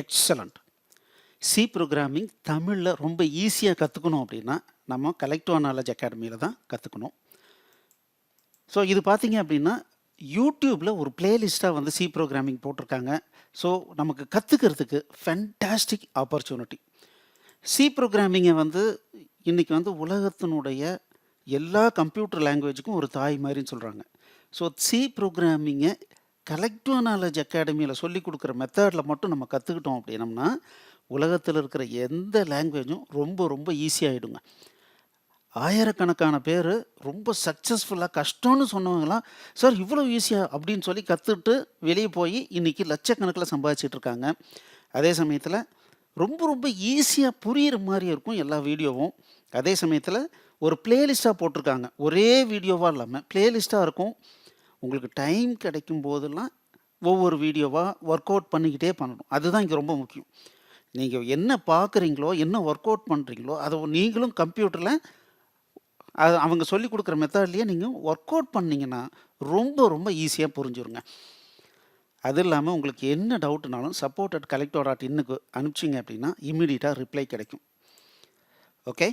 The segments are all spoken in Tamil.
எக்ஸலண்ட். சி ப்ரோக்ராமிங் தமிழில் ரொம்ப ஈஸியாக கற்றுக்கணும் அப்படின்னா நம்ம கலெக்டிவா நாலேஜ் அகாடமியில் தான் கற்றுக்கணும். ஸோ இது பார்த்தீங்க அப்படின்னா யூடியூப்பில் ஒரு பிளேலிஸ்ட்டாக வந்து சி ப்ரோக்ராமிங் போட்டிருக்காங்க. ஸோ நமக்கு கற்றுக்கிறதுக்கு ஃபென்டாஸ்டிக் ஆப்பர்ச்சுனிட்டி. சி ப்ரோக்ராமிங்கை வந்து இன்றைக்கி வந்து உலகத்தினுடைய எல்லா கம்ப்யூட்டர் லாங்குவேஜுக்கும் ஒரு தாய் மாதிரின்னு சொல்கிறாங்க. ஸோ சி ப்ரோக்ராமிங்கை கலெக்டிவா நாலேஜ் அகாடமியில் சொல்லிக் கொடுக்குற மெத்தடில் மட்டும் நம்ம கற்றுக்கிட்டோம் அப்படின்னம்னா உலகத்தில் இருக்கிற எந்த லாங்குவேஜும் ரொம்ப ரொம்ப ஈஸியாகிடுங்க. ஆயிரக்கணக்கான பேர் ரொம்ப சக்ஸஸ்ஃபுல்லாக கஷ்டம்னு சொன்னவங்களாம் சார் இவ்வளோ ஈஸியாக அப்படின்னு சொல்லி கற்றுட்டு வெளியே போய் இன்றைக்கி லட்சக்கணக்கில் சம்பாதிச்சிட்டு இருக்காங்க. அதே சமயத்தில் ரொம்ப ரொம்ப ஈஸியாக புரிகிற மாதிரி இருக்கும் எல்லா வீடியோவும். அதே சமயத்தில் ஒரு பிளேலிஸ்ட்டாக போட்டிருக்காங்க. ஒரே வீடியோவாக இல்லாமல் பிளேலிஸ்ட்டாக இருக்கும். உங்களுக்கு டைம் கிடைக்கும் போதெல்லாம் ஒவ்வொரு வீடியோவாக ஒர்க் அவுட் பண்ணிக்கிட்டே பண்ணணும். அதுதான் இங்கே ரொம்ப முக்கியம். நீங்கள் என்ன பார்க்குறீங்களோ என்ன ஒர்க் அவுட் பண்ணுறீங்களோ அதை நீங்களும் கம்ப்யூட்டரில் அது அவங்க சொல்லிக் கொடுக்குற மெத்தட்லேயே நீங்கள் ஒர்க் அவுட் பண்ணிங்கன்னா ரொம்ப ரொம்ப ஈஸியாக புரிஞ்சுருங்க. அது இல்லாமல் உங்களுக்கு என்ன டவுட்னாலும் support@collectiva.inக்கு அனுப்பிச்சிங்க அப்படின்னா இம்மீடியட்டாக ரிப்ளை கிடைக்கும். ஓகே,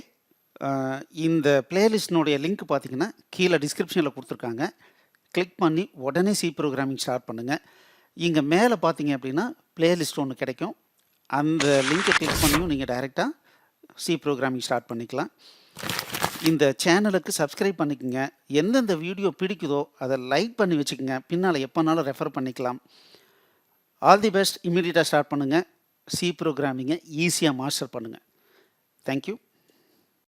இந்த பிளேலிஸ்டினுடைய லிங்க் பார்த்தீங்கன்னா கீழே டிஸ்கிரிப்ஷனில் கொடுத்துருக்காங்க. கிளிக் பண்ணி உடனே சி ப்ரோக்ராமிங் ஸ்டார்ட் பண்ணுங்கள். இங்கே மேலே பார்த்தீங்க அப்படின்னா பிளேலிஸ்ட் ஒன்று கிடைக்கும். அந்த லிங்கை கிளிக் பண்ணியும் நீங்கள் டைரெக்டாக சி ப்ரோக்ராமிங் ஸ்டார்ட் பண்ணிக்கலாம். இந்த சேனலுக்கு சப்ஸ்கிரைப் பண்ணிக்கோங்க. எந்தெந்த வீடியோ பிடிக்குதோ அதை லைக் பண்ணி வச்சுக்கோங்க. பின்னால் எப்போனாலும் ரெஃபர் பண்ணிக்கலாம். All the best. இமீடியட்டாக ஸ்டார்ட் பண்ணுங்கள். சி ப்ரோக்ராமிங்கை ஈஸியாக மாஸ்டர் பண்ணுங்கள். தேங்க்யூ.